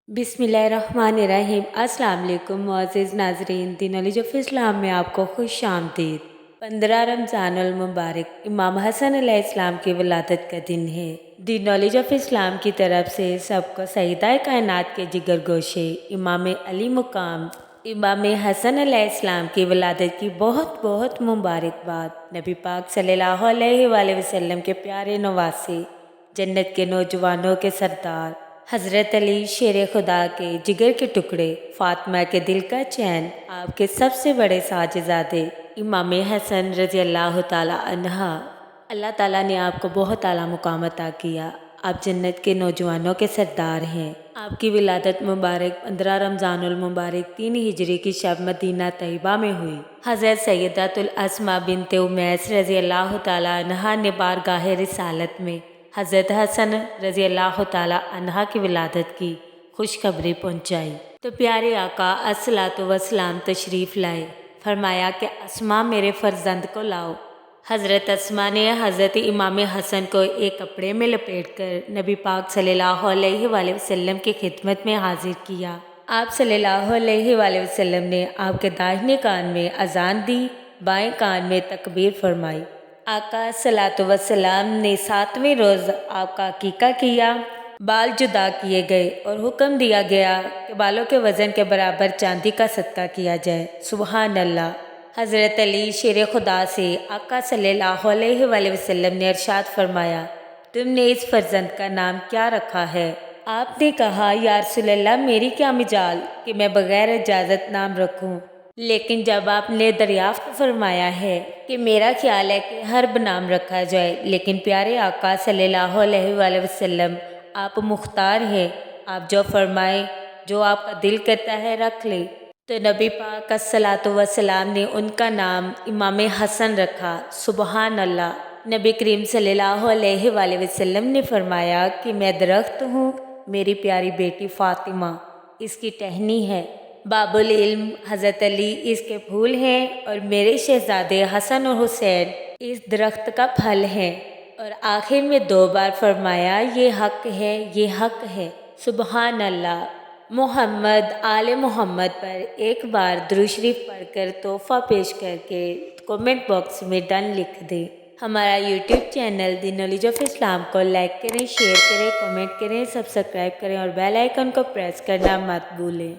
बिस्मिल्लाहिर्रहमानिर्रहीम। अस्सलाम वालेकुम मुअज़्ज़िज़ नाज़रीन, दी नॉलेज ऑफ इस्लाम में आपको खुश आमदीद। 15 रमज़ानुल मुबारक इमाम हसन अलैहिस्सलाम की विलादत का दिन है। दी नॉलेज ऑफ इस्लाम की तरफ से सबको सईदाए कायनात के जिगर गोशे इमाम अली मुकाम इमाम हसन अलैहिस्सलाम की विलादत की बहुत बहुत मुबारकबाद। नबी पाक सल्लल्लाहु अलैहि वसल्लम के प्यारे नवासे, जन्नत के नौजवानों के सरदार हज़रत अली शेर खुदा के जिगर के टुकड़े, फातिमा के दिल का चैन, आपके सबसे बड़े साजिज़ादे इमाम हसन रज़ी अल्लाह ताला अन्हा। अल्लाह ताला ने आपको बहुत आला मुकाम अता किया। आप जन्नत के नौजवानों के सरदार हैं। आपकी विलादत मुबारक 15 रमज़ानुल मुबारक 3 हिजरी की शब मदीना तैयबा में हुई। हज़रत सैयदतुल अस्मा बिन्ते उमैस रज़ी अल्लाह ताला अन्हा ने बारगाह रिसालत में हज़रत हसन रज़ी अल्लाह ताला अन्हा की विलादत की खुशखबरी पहुँचाई तो प्यारे आका अस्सलातु वस्सलाम तशरीफ़ लाए। फरमाया कि अस्मा मेरे फ़र्जंद को लाओ। हज़रत अस्मा ने हज़रत इमाम हसन को एक कपड़े में लपेटकर नबी पाक सल्लल्लाहु अलैहि वसल्लम की खिदमत में हाजिर किया। आप सल्लल्लाहु अलैहि वसल्लम ने आपके दाहिने कान में अजान दी, बाएं कान में तकबीर फरमाई। आका सलातो वसलाम ने 7वें रोज़ आपका अकीका किया। बाल जुदा किए गए और हुक्म दिया गया कि बालों के वज़न के बराबर चांदी का सदका किया जाए। सुबहान अल्लाह। हज़रत अली शेर खुदा से आका सल्लल्लाहु अलैहि वसल्लम ने इरशाद फरमाया, तुमने इस फर्जंद का नाम क्या रखा है? आपने कहा, या रसूलल्लाह मेरी क्या मिजाल कि मैं बग़ैर इजाज़त नाम रखूं। लेकिन जब आपने दरियाफ्त फरमाया है कि मेरा ख्याल है कि हर्ब नाम रखा जाए, लेकिन प्यारे आका सल्लल्लाहु अलैहि वसल्लम आप मुख्तार हैं, आप जो फरमाएं, जो आपका दिल करता है रख ले। तो नबी पाक अस्सलातु वस्सलाम ने उनका नाम इमाम हसन रखा। सुबहान अल्लाह। नबी करीम सल्लल्लाहु अलैहि वसल्लम ने फरमाया कि मैं दरख्त हूँ, मेरी प्यारी बेटी फ़ातिमा इसकी टहनी है, बाबुल इल्म हज़रत अली इसके फूल हैं और मेरे शहज़ादे हसन और हुसैन इस दरख्त का फल है। और आखिर में 2 बार फरमाया, ये हक है, ये हक है। सुबहान अल्लाह। मोहम्मद आले मोहम्मद पर एक बार दुरूद शरीफ पढ़कर तोहफ़ा पेश करके कमेंट बॉक्स में डन लिख दें। हमारा YouTube channel the knowledge of Islam को लाइक करें, शेयर करें, कमेंट करें, सब्सक्राइब करें और बेल आइकन को प्रेस करना मत भूलें।